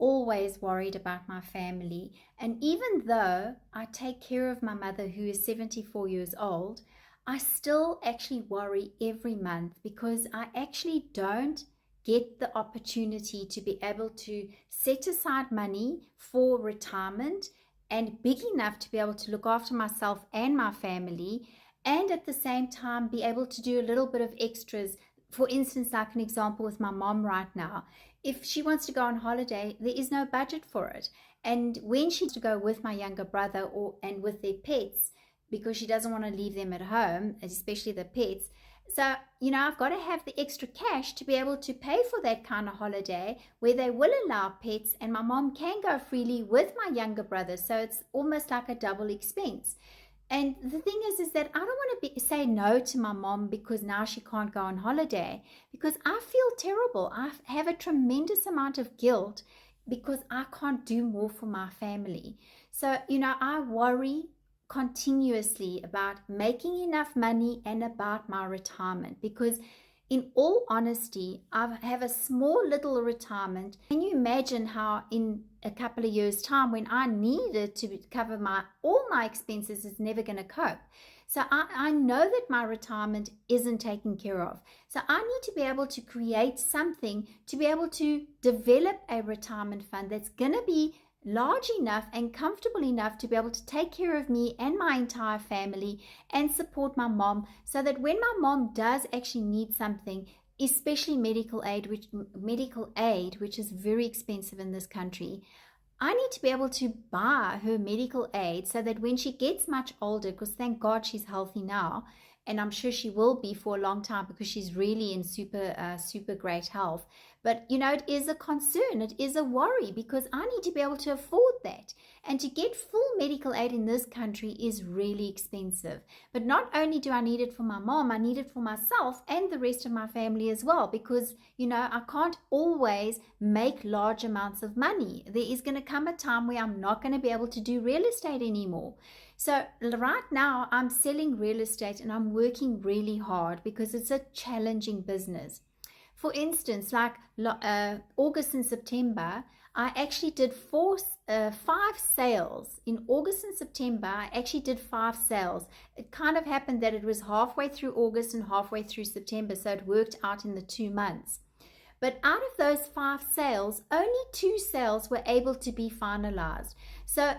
always worried about my family. And even though I take care of my mother, who is 74 years old, I still actually worry every month because I actually don't get the opportunity to be able to set aside money for retirement and big enough to be able to look after myself and my family, and at the same time be able to do a little bit of extras. For instance, like an example with my mom right now, if she wants to go on holiday, there is no budget for it. And when she's to go with my younger brother and with their pets, because she doesn't want to leave them at home, especially the pets. So, I've got to have the extra cash to be able to pay for that kind of holiday where they will allow pets and my mom can go freely with my younger brother. So it's almost like a double expense. And the thing is that I don't want to say no to my mom because now she can't go on holiday, because I feel terrible. I have a tremendous amount of guilt because I can't do more for my family. So, I worry continuously about making enough money and about my retirement, because in all honesty, I have a small little retirement. Can you imagine how in a couple of years time, when I needed to cover all my expenses, is never going to cope? So I know that my retirement isn't taken care of. So I need to be able to create something to be able to develop a retirement fund that's going to be large enough and comfortable enough to be able to take care of me and my entire family and support my mom, so that when my mom does actually need something, especially medical aid, which is very expensive in this country, I need to be able to buy her medical aid so that when she gets much older, because thank God she's healthy now, and I'm sure she will be for a long time because she's really in super great health. But, it is a concern. It is a worry because I need to be able to afford that. And to get full medical aid in this country is really expensive. But not only do I need it for my mom, I need it for myself and the rest of my family as well, because, I can't always make large amounts of money. There is going to come a time where I'm not going to be able to do real estate anymore. So right now I'm selling real estate and I'm working really hard because it's a challenging business. For instance, like August and September, I actually did 5 sales. In August and September, I actually did 5 sales. It kind of happened that it was halfway through August and halfway through September, so it worked out in the 2 months. But out of those 5 sales, only 2 sales were able to be finalized. So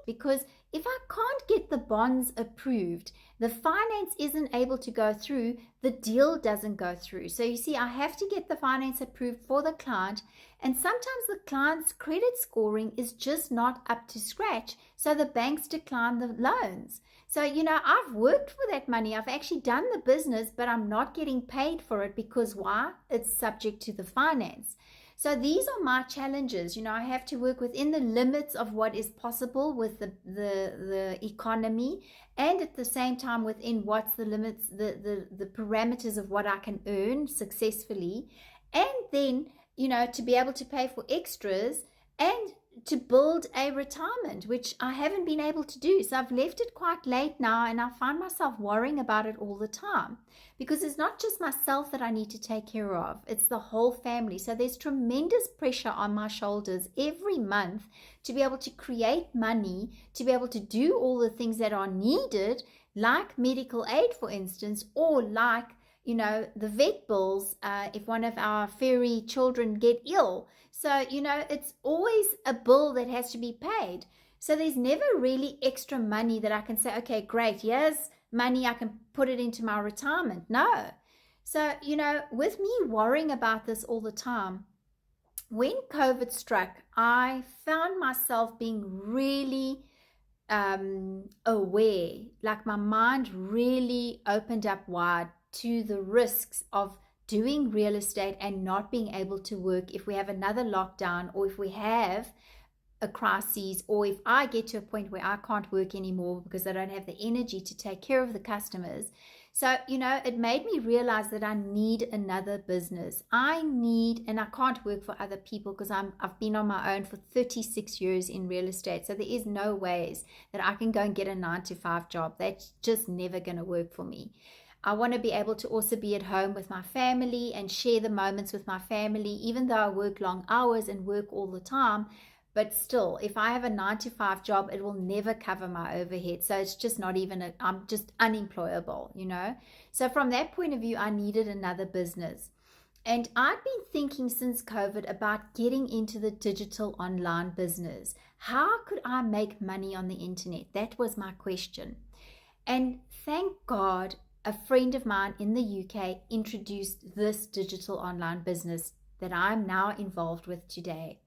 because if I can't get the bonds approved, the finance isn't able to go through, the deal doesn't go through. So you see, I have to get the finance approved for the client, and sometimes the client's credit scoring is just not up to scratch, so the banks decline the loans. So, I've worked for that money. I've actually done the business, but I'm not getting paid for it because why? It's subject to the finance. So these are my challenges. I have to work within the limits of what is possible with the economy, and at the same time within what's the limits, the parameters of what I can earn successfully, and then, to be able to pay for extras and to build a retirement, which I haven't been able to do. So I've left it quite late now, and I find myself worrying about it all the time because it's not just myself that I need to take care of, it's the whole family. So there's tremendous pressure on my shoulders every month to be able to create money, to be able to do all the things that are needed, like medical aid, for instance, or like the vet bills, if one of our furry children get ill. So, it's always a bill that has to be paid. So there's never really extra money that I can say, okay, great, here's money, I can put it into my retirement. No. So, with me worrying about this all the time, when COVID struck, I found myself being really aware, like my mind really opened up wide to the risks of doing real estate and not being able to work if we have another lockdown, or if we have a crisis, or if I get to a point where I can't work anymore because I don't have the energy to take care of the customers. So, it made me realize that I need another business. And I can't work for other people because I've been on my own for 36 years in real estate. So there is no ways that I can go and get a 9-to-5 job. That's just never going to work for me. I want to be able to also be at home with my family and share the moments with my family, even though I work long hours and work all the time. But still, if I have a 9 to 5 job, it will never cover my overhead. So it's just not even, I'm just unemployable, you know? So from that point of view, I needed another business. And I've been thinking since COVID about getting into the digital online business. How could I make money on the internet? That was my question. And thank God, a friend of mine in the UK introduced this digital online business that I'm now involved with today.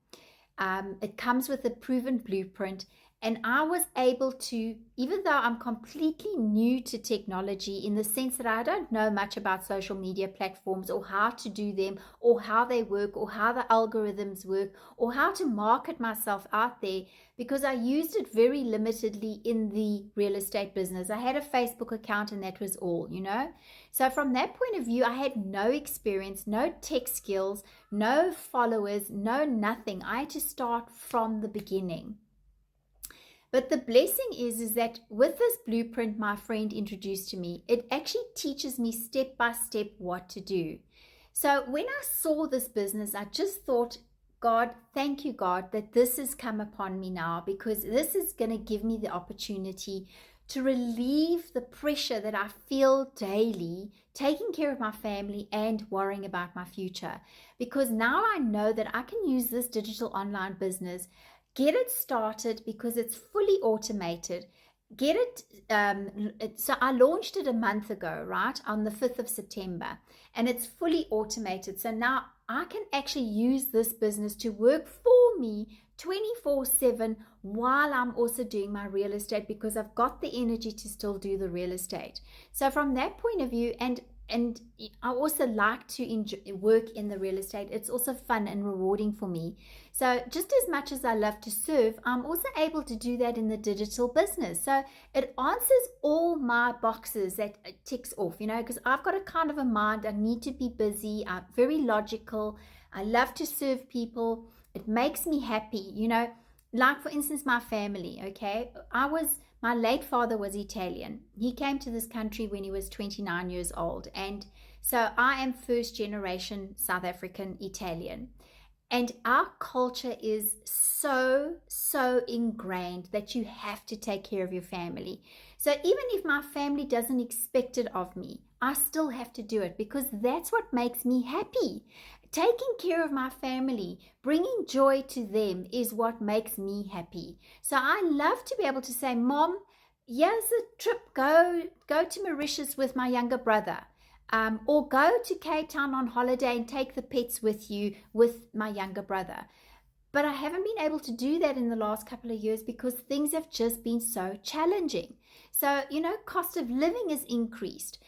It comes with a proven blueprint, and I was able to, even though I'm completely new to technology in the sense that I don't know much about social media platforms or how to do them or how they work or how the algorithms work or how to market myself out there, because I used it very limitedly in the real estate business. I had a Facebook account and that was all, you know. So from that point of view, I had no experience, no tech skills, no followers, no nothing. I had to start from the beginning. But the blessing is that with this blueprint my friend introduced to me, it actually teaches me step by step what to do. So when I saw this business, I just thought, God, thank you, God, that this has come upon me now, because this is going to give me the opportunity to relieve the pressure that I feel daily, taking care of my family and worrying about my future. Because now I know that I can use this digital online business, get it started because it's fully automated. Get it, so I launched it a month ago, right, on the 5th of September, and it's fully automated. So now I can actually use this business to work for me 24/7 while I'm also doing my real estate, because I've got the energy to still do the real estate. So from that point of view, and I also like to work in the real estate. It's also fun and rewarding for me. So just as much as I love to serve, I'm also able to do that in the digital business. So it answers all my boxes that it ticks off, you know, because I've got a kind of a mind. I need to be busy. I'm very logical. I love to serve people. It makes me happy, you know. Like for instance, my family, okay? My late father was Italian. He came to this country when he was 29 years old. And so I am first generation South African Italian. And our culture is so ingrained that you have to take care of your family. So even if my family doesn't expect it of me, I still have to do it, because that's what makes me happy. Taking care of my family, bringing joy to them is what makes me happy. So I love to be able to say, Mom, here's a trip, go to Mauritius with my younger brother. Or go to Cape Town on holiday and take the pets with you with my younger brother. But I haven't been able to do that in the last couple of years because things have just been so challenging. So, you know, cost of living has increased.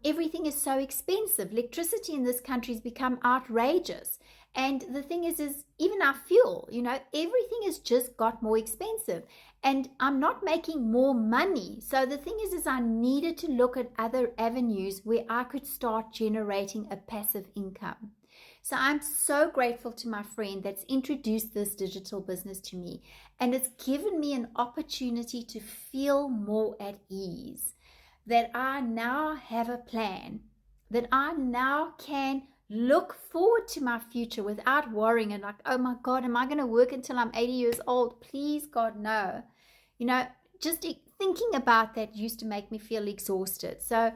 Everything is so expensive. Electricity in this country has become outrageous. And the thing is even our fuel, you know, everything has just got more expensive. And I'm not making more money. So the thing is I needed to look at other avenues where I could start generating a passive income. So I'm so grateful to my friend that's introduced this digital business to me. And it's given me an opportunity to feel more at ease. That I now have a plan. That I now can look forward to my future without worrying and like, oh my God, am I going to work until I'm 80 years old? Please, God, no. You know, just thinking about that used to make me feel exhausted. So,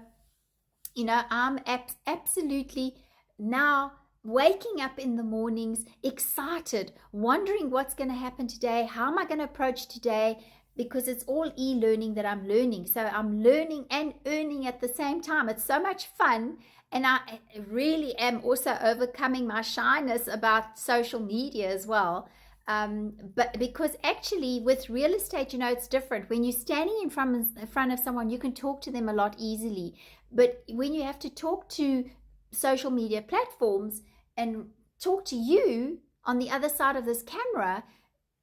you know, I'm absolutely now waking up in the mornings excited, wondering what's going to happen today. How am I going to approach today? Because it's all e-learning that I'm learning. So I'm learning and earning at the same time. It's so much fun. And I really am also overcoming my shyness about social media as well. But because actually with real estate, you know, it's different. When you're standing in front of someone, you can talk to them a lot easily. But when you have to talk to social media platforms and talk to you on the other side of this camera,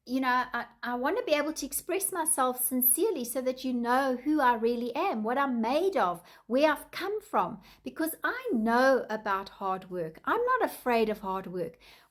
you know, I want to be able to express myself sincerely so that you know who I really am, what I'm made of, where I've come from, because I know about hard work. I'm not afraid of hard work.